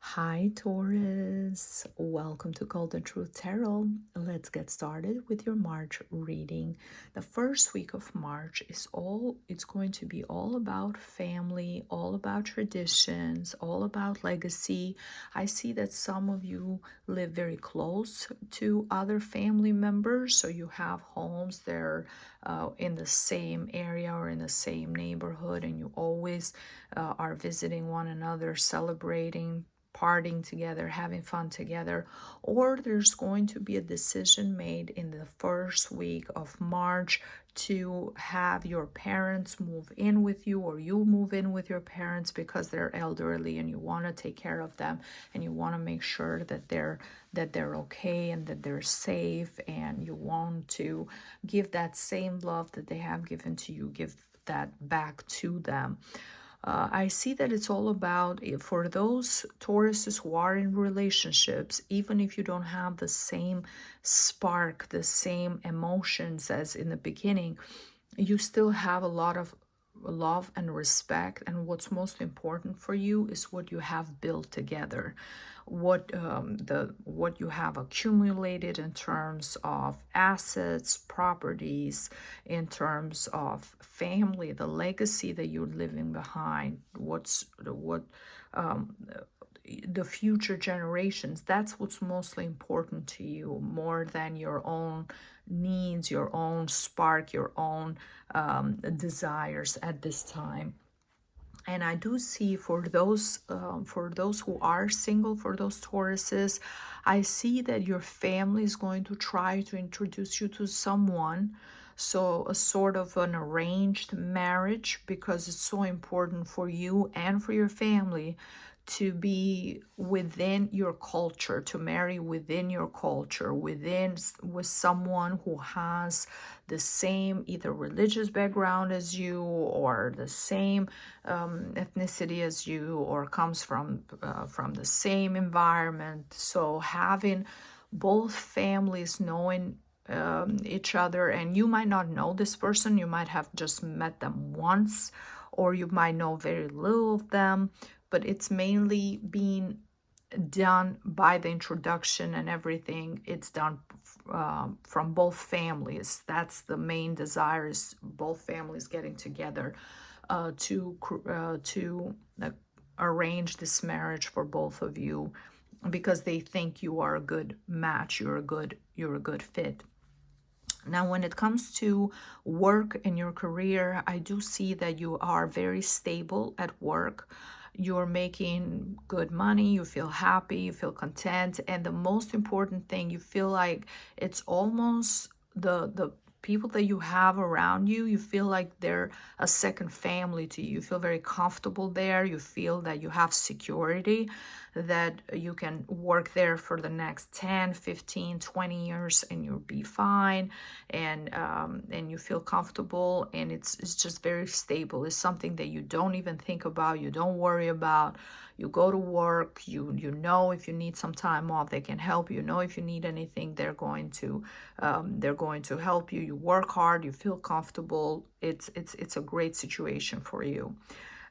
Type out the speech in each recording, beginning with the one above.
Hi Taurus, welcome to Golden Truth Tarot. Let's get started with your March reading. The first week of March it's going to be all about family, all about traditions, all about legacy. I see that some of you live very close to other family members, so you have homes there in the same area or in the same neighborhood, and you always are visiting one another, celebrating, partying together, having fun together, or there's going to be a decision made in the first week of March to have your parents move in with you, or you move in with your parents because they're elderly and you want to take care of them and you want to make sure that they're okay and that they're safe, and you want to give that same love that they have given to you, give that back to them. I see that it's all about, for those Tauruses who are in relationships, even if you don't have the same spark, the same emotions as in the beginning, you still have a lot of love and respect. And what's most important for you is what you have built together, what you have accumulated in terms of assets, properties, in terms of family, the legacy that you're leaving behind, what the future generations. That's what's mostly important to you, more than your own needs, your own spark, your own desires at this time. And I do see for those who are single, for those Tauruses, I see that your family is going to try to introduce you to someone. So a sort of an arranged marriage, because it's so important for you and for your family to be within your culture, to marry within your culture, with someone who has the same either religious background as you, or the same ethnicity as you, or comes from the same environment. So having both families knowing each other, and you might not know this person, you might have just met them once, or you might know very little of them, but it's mainly being done by the introduction and everything. It's done from both families. That's the main desire, is both families getting together to arrange this marriage for both of you, because they think you are a good match, you're a good fit. Now, when it comes to work and your career, I do see that you are very stable at work. You're making good money, you feel happy, you feel content, and the most important thing, you feel like it's almost the people that you have around you, you feel like they're a second family to you. You feel very comfortable there. You feel that you have security, that you can work there for the next 10, 15, 20 years and you'll be fine, and you feel comfortable, and it's just very stable. It's something that you don't even think about, you don't worry about. You go to work, you know if you need some time off, they can help you. Know if you need anything, they're going to help you. You work hard, you feel comfortable. It's a great situation for you.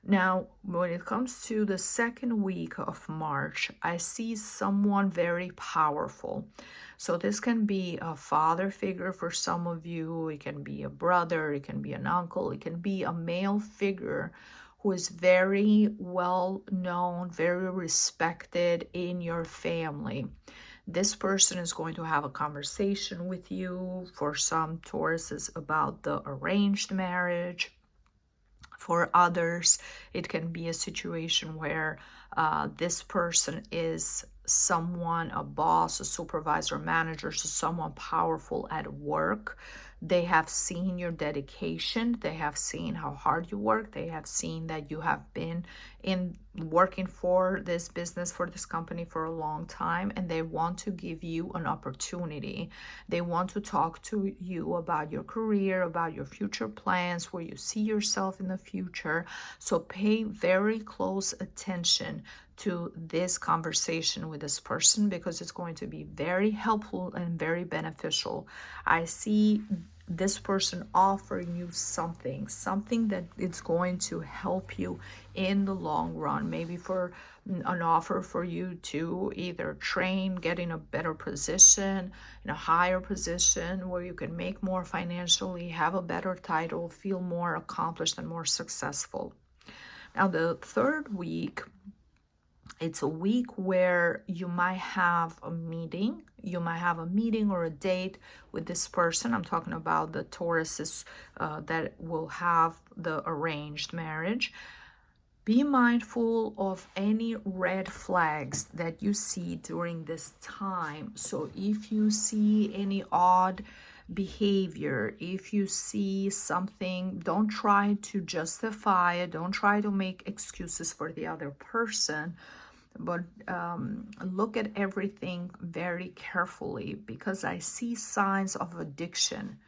Now, when it comes to the second week of March, I see someone very powerful. So this can be a father figure for some of you. It can be a brother, it can be an uncle, it can be a male figure who is very well known, very respected in your family. This person is going to have a conversation with you. For some Tauruses, about the arranged marriage. For others, it can be a situation where this person is someone, a boss, a supervisor, manager, so someone powerful at work. They have seen your dedication. They have seen how hard you work. They have seen that you have been in working for this business, for this company for a long time, and they want to give you an opportunity. They want to talk to you about your career, about your future plans, where you see yourself in the future. So pay very close attention to this conversation with this person, because it's going to be very helpful and very beneficial. I see this person offering you something that it's going to help you in the long run, maybe for an offer for you to either train, get in a better position, in a higher position where you can make more financially, have a better title, feel more accomplished and more successful. Now the third week, it's a week where you might have a meeting. You might have a meeting or a date with this person. I'm talking about the Tauruses that will have the arranged marriage. Be mindful of any red flags that you see during this time. So if you see any odd behavior, if you see something, don't try to justify it. Don't try to make excuses for the other person, but look at everything very carefully, because I see signs of addiction.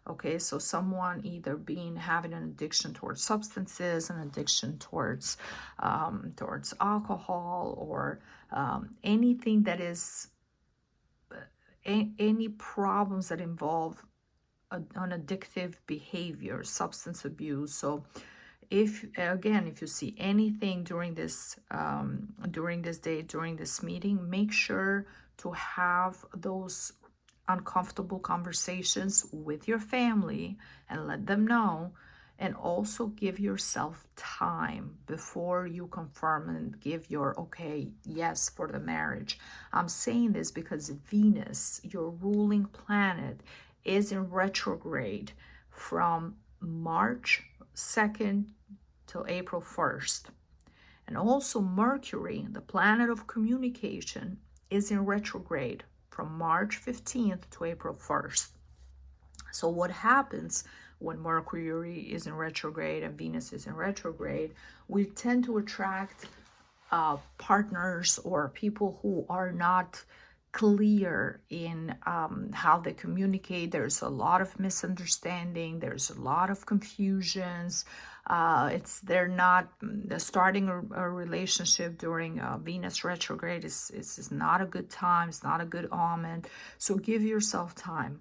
Okay, so someone either having an addiction towards substances, an addiction towards alcohol, or anything that is any problems that involve an addictive behavior, substance abuse. So if you see anything during this day, during this meeting, make sure to have those uncomfortable conversations with your family and let them know, and also give yourself time before you confirm and give your okay, yes, for the marriage. I'm saying this because Venus, your ruling planet, is in retrograde from March 2nd till April 1st. And also Mercury, the planet of communication, is in retrograde from March 15th to April 1st. So what happens when Mercury is in retrograde and Venus is in retrograde? We tend to attract partners or people who are not clear in how they communicate. There's a lot of misunderstanding. There's a lot of confusions. They're starting a relationship during Venus retrograde is not a good time. It's not a good omen. So give yourself time.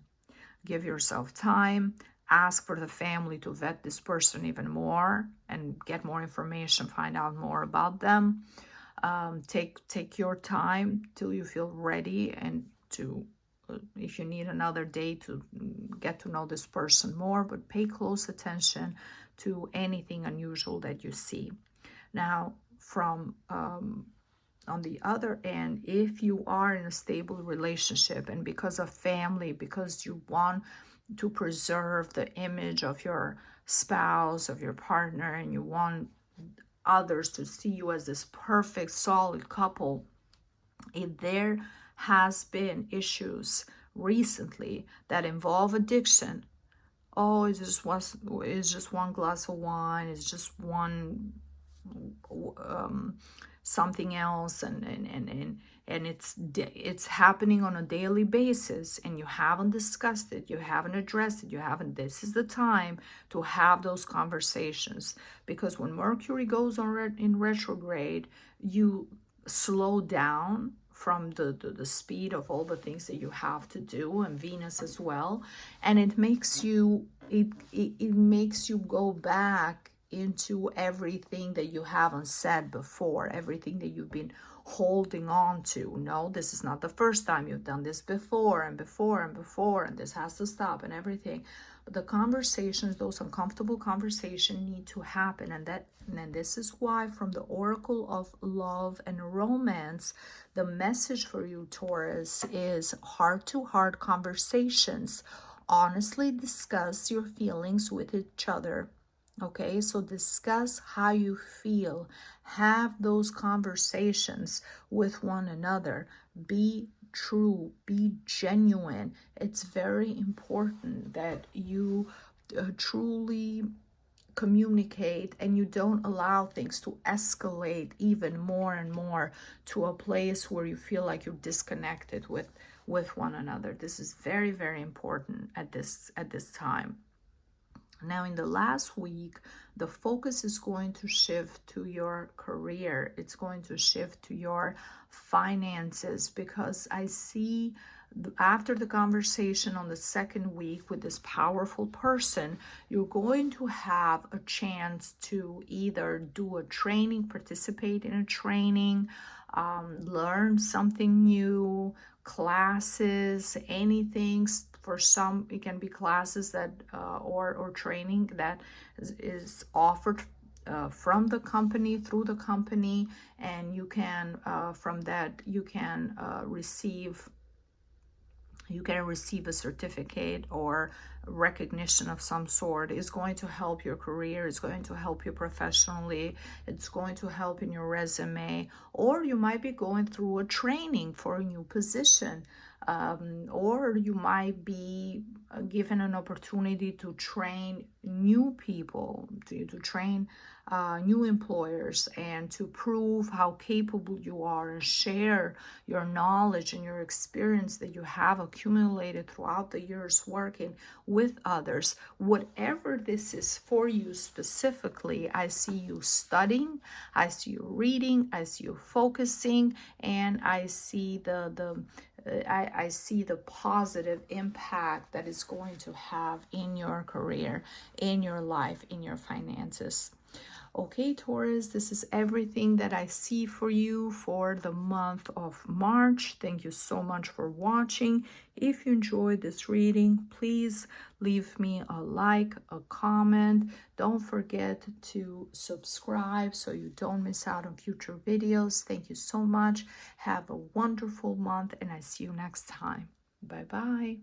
Give yourself time. Ask for the family to vet this person even more and get more information, find out more about them. Take your time till you feel ready, and to if you need another day to get to know this person more, but pay close attention to anything unusual that you see. Now, from on the other end, if you are in a stable relationship and because of family, because you want to preserve the image of your spouse, of your partner, and you want others to see you as this perfect, solid couple, if there has been issues recently that involve addiction, oh, it's just one glass of wine, it's just one something else, and it's happening on a daily basis, and you haven't discussed it, you haven't addressed it, this is the time to have those conversations. Because when Mercury goes in retrograde, you slow down from the speed of all the things that you have to do, and Venus as well, and it makes you go back into everything that you haven't said before, everything that you've been holding on to. No, this is not the first time. You've done this before and before and before, and this has to stop and everything. But the conversations, those uncomfortable conversations, need to happen, and this is why from the Oracle of Love and Romance, the message for you, Taurus, is heart-to-heart conversations. Honestly discuss your feelings with each other. Okay, so discuss how you feel. Have those conversations with one another. Be true, be genuine. It's very important that you truly communicate and you don't allow things to escalate even more and more to a place where you feel like you're disconnected with one another. This is very, very important at this time. Now, in the last week, the focus is going to shift to your career. It's going to shift to your finances, because I see After the conversation on the second week with this powerful person, you're going to have a chance to either do a training, participate in a training, learn something new, classes, anything. For some, it can be classes that or training that is offered from the company, through the company, and you can from that you can receive a certificate or recognition of some sort. Is going to help your career, it's going to help you professionally, it's going to help in your resume, or you might be going through a training for a new position, or you might be given an opportunity to train new people, to train new employers, and to prove how capable you are and share your knowledge and your experience that you have accumulated throughout the years working with others. Whatever this is for you specifically, I see you studying, I see you reading, I see you focusing, and I see I see the positive impact that it's going to have in your career, in your life, in your finances. Okay, Taurus, this is everything that I see for you for the month of March. Thank you so much for watching. If you enjoyed this reading, please leave me a like, a comment. Don't forget to subscribe so you don't miss out on future videos. Thank you so much. Have a wonderful month, and I see you next time. Bye-bye.